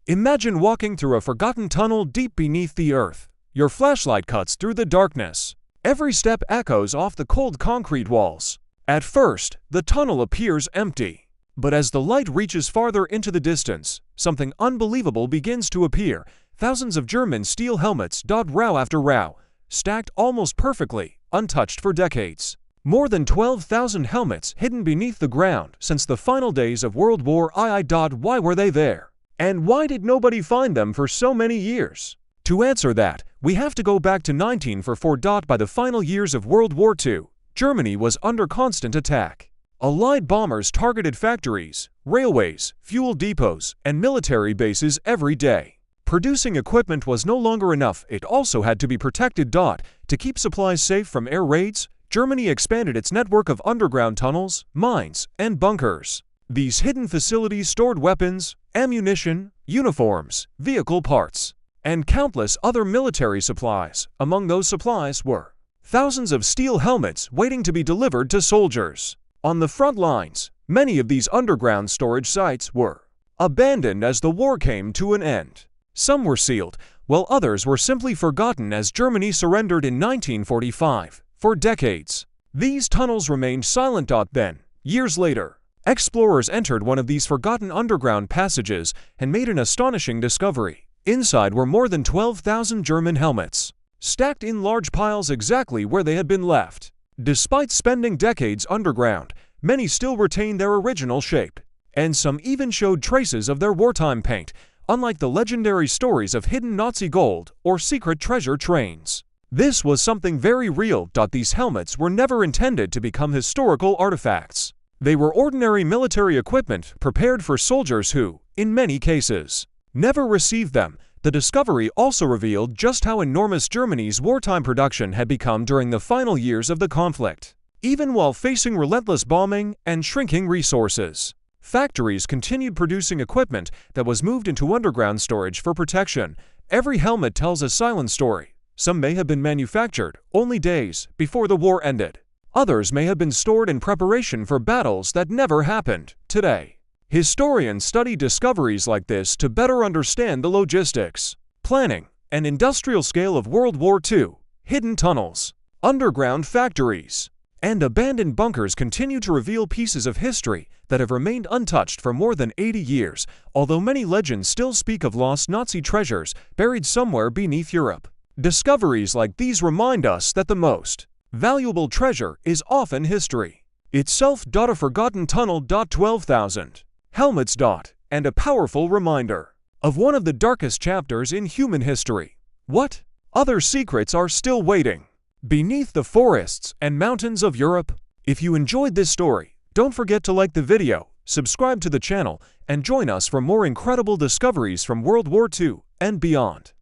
Imagine walking through a forgotten tunnel deep beneath the earth. Your flashlight cuts through the darkness. Every step echoes off the cold concrete walls. At first, the tunnel appears empty. But as the light reaches farther into the distance, something unbelievable begins to appear. Thousands of German steel helmets dot row after row, stacked almost perfectly, untouched for decades. More than 12,000 helmets hidden beneath the ground since the final days of World War II. Why were they there? And why did nobody find them for so many years? To answer that, we have to go back to 1944. By the final years of World War II, Germany was under constant attack. Allied bombers targeted factories, railways, fuel depots, and military bases every day. Producing equipment was no longer enough, it also had to be protected. To keep supplies safe from air raids, Germany expanded its network of underground tunnels, mines, and bunkers. These hidden facilities stored weapons, ammunition, uniforms, vehicle parts, and countless other military supplies. Among those supplies were thousands of steel helmets waiting to be delivered to soldiers. On the front lines, many of these underground storage sites were abandoned as the war came to an end. Some were sealed, while others were simply forgotten as Germany surrendered in 1945. For decades, these tunnels remained silent. Then, years later, explorers entered one of these forgotten underground passages and made an astonishing discovery. Inside were more than 12,000 German helmets, stacked in large piles exactly where they had been left. Despite spending decades underground, many still retained their original shape, and some even showed traces of their wartime paint, unlike the legendary stories of hidden Nazi gold or secret treasure trains. This was something very real. These helmets were never intended to become historical artifacts. They were ordinary military equipment prepared for soldiers who, in many cases, never received them. The discovery also revealed just how enormous Germany's wartime production had become during the final years of the conflict. Even while facing relentless bombing and shrinking resources, factories continued producing equipment that was moved into underground storage for protection. Every helmet tells a silent story. Some may have been manufactured only days before the war ended. Others may have been stored in preparation for battles that never happened. Today, historians study discoveries like this to better understand the logistics, planning, and industrial scale of World War II. Hidden tunnels, underground factories, and abandoned bunkers continue to reveal pieces of history that have remained untouched for more than 80 years, although many legends still speak of lost Nazi treasures buried somewhere beneath Europe. Discoveries like these remind us that the most valuable treasure is often history itself. A forgotten tunnel. 12,000 helmets. And a powerful reminder of one of the darkest chapters in human history. What other secrets are still waiting beneath the forests and mountains of Europe? If you enjoyed this story, don't forget to like the video, subscribe to the channel, and join us for more incredible discoveries from World War II and beyond.